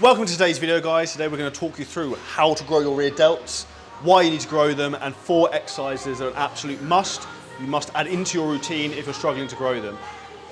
Welcome to today's video, guys. Today we're going to talk you through how to grow your rear delts, why you need to grow them, and 4 exercises that are an absolute must. You must add into your routine if you're struggling to grow them.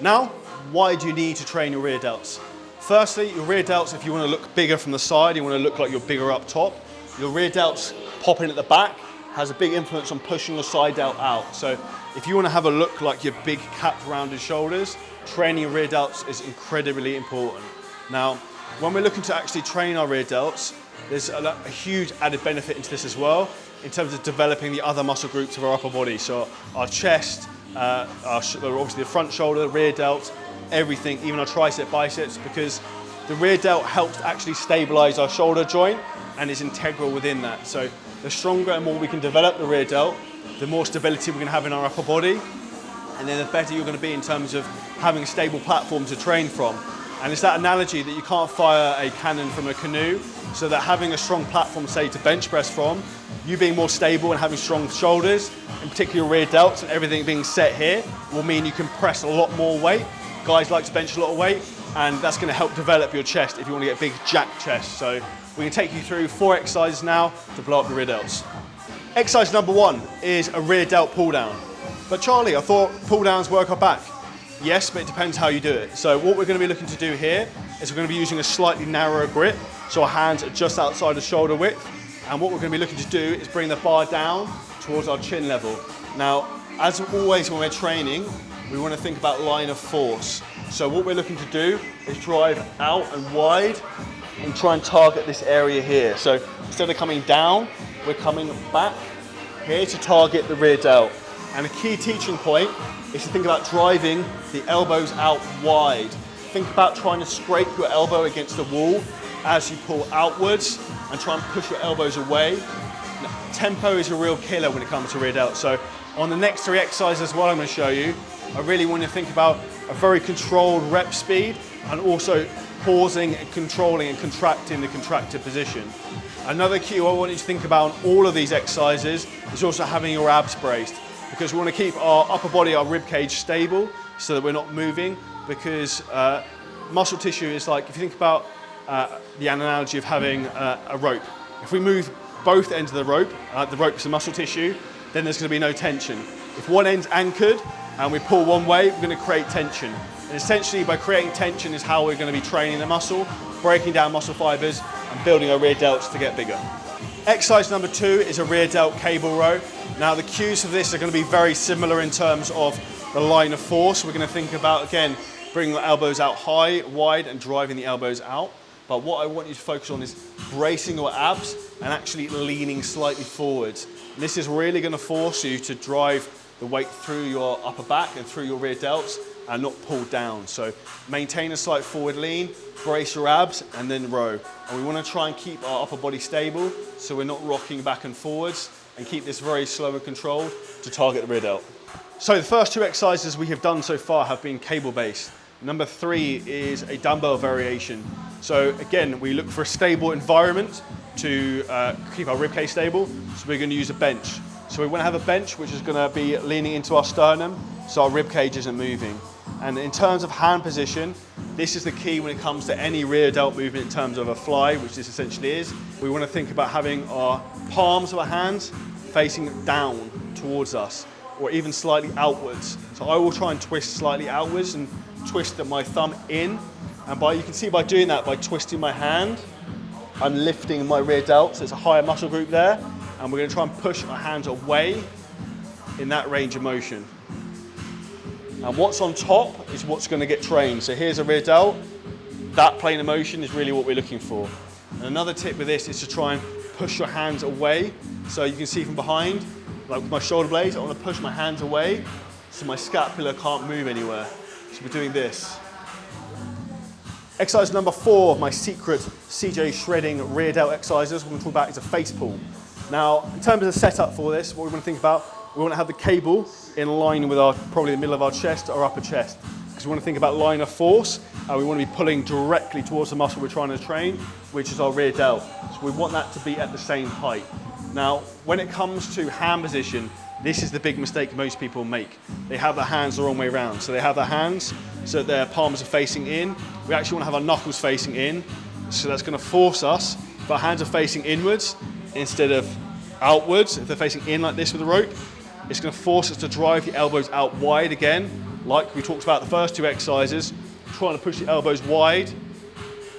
Now, why do you need to train your rear delts? Firstly, your rear delts, if you want to look bigger from the side, you want to look like you're bigger up top, your rear delts popping at the back has a big influence on pushing your side delt out. So if you want to have a look like your big capped rounded shoulders, training your rear delts is incredibly important. Now, when we're looking to actually train our rear delts, there's a huge added benefit into this as well, in terms of developing the other muscle groups of our upper body. So our chest, obviously the front shoulder, the rear delt, everything, even our tricep, biceps, because the rear delt helps actually stabilize our shoulder joint and is integral within that. So the stronger and more we can develop the rear delt, the more stability we're going to have in our upper body, and then the better you're going to be in terms of having a stable platform to train from. And it's that analogy that you can't fire a cannon from a canoe, so that having a strong platform, say, to bench press from, you being more stable and having strong shoulders, in particular rear delts and everything being set here, will mean you can press a lot more weight. Guys like to bench a lot of weight, and that's going to help develop your chest if you want to get a big jack chest. So we can take you through 4 exercises now to blow up the rear delts. Exercise number 1 is a rear delt pull down. But Charlie, I thought pull downs work our back. Yes, but it depends how you do it. So what we're going to be looking to do here is we're going to be using a slightly narrower grip, so our hands are just outside the shoulder width. And what we're going to be looking to do is bring the bar down towards our chin level. Now, as always when we're training, we want to think about line of force. So what we're looking to do is drive out and wide and try and target this area here. So instead of coming down, we're coming back here to target the rear delt. And a key teaching point is to think about driving the elbows out wide. Think about trying to scrape your elbow against the wall as you pull outwards and try and push your elbows away. Now, tempo is a real killer when it comes to rear delt. So on the next 3 exercises, what I'm going to show you, I really want you to think about a very controlled rep speed and also pausing and controlling and contracting the contracted position. Another key I want you to think about on all of these exercises is also having your abs braced, because we want to keep our upper body, our rib cage stable so that we're not moving, because muscle tissue is like, if you think about the analogy of having a rope. If we move both ends of the rope is the muscle tissue, then there's going to be no tension. If one end's anchored and we pull one way, we're going to create tension. And essentially by creating tension is how we're going to be training the muscle, breaking down muscle fibers and building our rear delts to get bigger. Exercise number 2 is a rear delt cable row. Now the cues for this are going to be very similar in terms of the line of force. We're going to think about, again, bringing the elbows out high, wide, and driving the elbows out. But what I want you to focus on is bracing your abs and actually leaning slightly forwards. This is really going to force you to drive the weight through your upper back and through your rear delts and not pull down. So maintain a slight forward lean, brace your abs, and then row. And we want to try and keep our upper body stable so we're not rocking back and forwards, and keep this very slow and controlled to target the rear delt. So the first 2 exercises we have done so far have been cable based. Number 3 is a dumbbell variation. So again, we look for a stable environment to keep our ribcage stable, so we're going to use a bench. So we want to have a bench which is going to be leaning into our sternum so our ribcage isn't moving. And in terms of hand position, this is the key when it comes to any rear delt movement in terms of a fly, which this essentially is. We want to think about having our palms of our hands facing down towards us, or even slightly outwards. So I will try and twist slightly outwards and twist my thumb in. And you can see by doing that, by twisting my hand, I'm lifting my rear delt, so it's a higher muscle group there. And we're going to try and push our hands away in that range of motion. And what's on top is what's going to get trained. So here's a rear delt. That plane of motion is really what we're looking for. And another tip with this is to try and push your hands away. So you can see from behind, like with my shoulder blades, I want to push my hands away so my scapula can't move anywhere. So we're doing this. Exercise number 4 of my secret CJ shredding rear delt exercises we're going to talk about is a face pull. Now, in terms of the setup for this, what we want to think about, we want to have the cable in line with probably the middle of our chest or upper chest, because we want to think about line of force, and we want to be pulling directly towards the muscle we're trying to train, which is our rear delt. So we want that to be at the same height. Now, when it comes to hand position, this is the big mistake most people make. They have their hands the wrong way around. So they have their hands so that their palms are facing in. We actually want to have our knuckles facing in. So that's going to force us, if our hands are facing inwards instead of outwards, if they're facing in like this with the rope, it's going to force us to drive the elbows out wide again, like we talked about the first two exercises, trying to push the elbows wide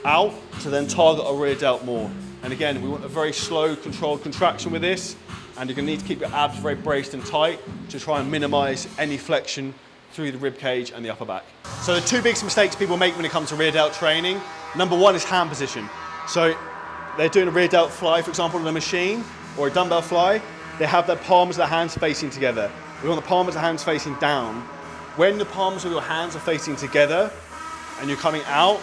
out to then target our rear delt more. And again, we want a very slow, controlled contraction with this, and you're going to need to keep your abs very braced and tight to try and minimize any flexion through the rib cage and the upper back. So the two biggest mistakes people make when it comes to rear delt training, number one is hand position. So they're doing a rear delt fly, for example, on a machine or a dumbbell fly, they have their palms of their hands facing together. We want the palms of the hands facing down. When the palms of your hands are facing together and you're coming out,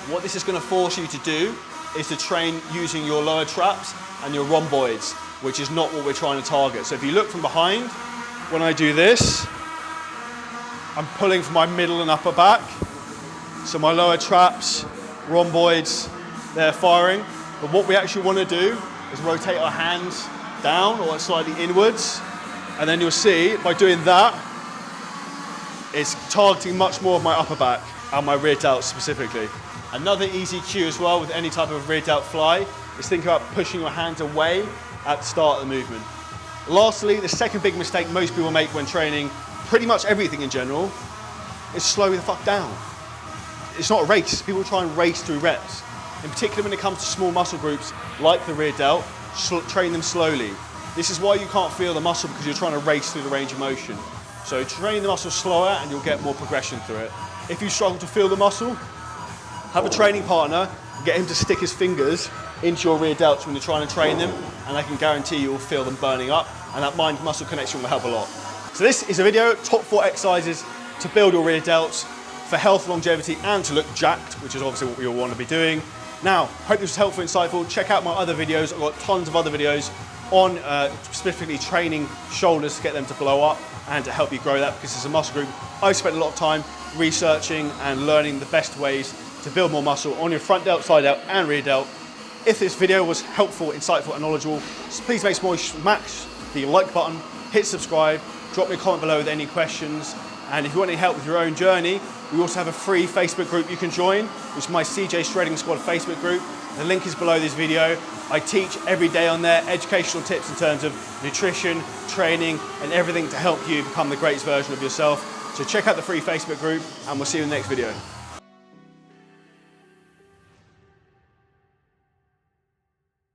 what this is going to force you to do is to train using your lower traps and your rhomboids, which is not what we're trying to target. So if you look from behind, when I do this, I'm pulling from my middle and upper back. So my lower traps, rhomboids, they're firing. But what we actually want to do is rotate our hands down or slightly inwards. And then you'll see, by doing that, it's targeting much more of my upper back and my rear delt specifically. Another easy cue as well with any type of rear delt fly is think about pushing your hands away at the start of the movement. Lastly, the second big mistake most people make when training pretty much everything in general is slow the fuck down. It's not a race. People try and race through reps. In particular when it comes to small muscle groups like the rear delt, train them slowly. This is why you can't feel the muscle, because you're trying to race through the range of motion. So train the muscle slower and you'll get more progression through it. If you struggle to feel the muscle, have a training partner, get him to stick his fingers into your rear delts when you're trying to train them, and I can guarantee you will feel them burning up, and that mind-muscle connection will help a lot. So this is a video, top 4 exercises to build your rear delts for health, longevity, and to look jacked, which is obviously what we all want to be doing. Now, hope this was helpful, insightful. Check out my other videos. I've got tons of other videos on specifically training shoulders to get them to blow up and to help you grow that, because it's a muscle group I've spent a lot of time researching and learning the best ways to build more muscle on your front delt, side delt, and rear delt. If this video was helpful, insightful, and knowledgeable, please make sure you smash the like button, hit subscribe, drop me a comment below with any questions. And if you want any help with your own journey, we also have a free Facebook group you can join, which is my CJ Shredding Squad Facebook group. The link is below this video. I teach every day on there educational tips in terms of nutrition, training, and everything to help you become the greatest version of yourself. So check out the free Facebook group, and we'll see you in the next video.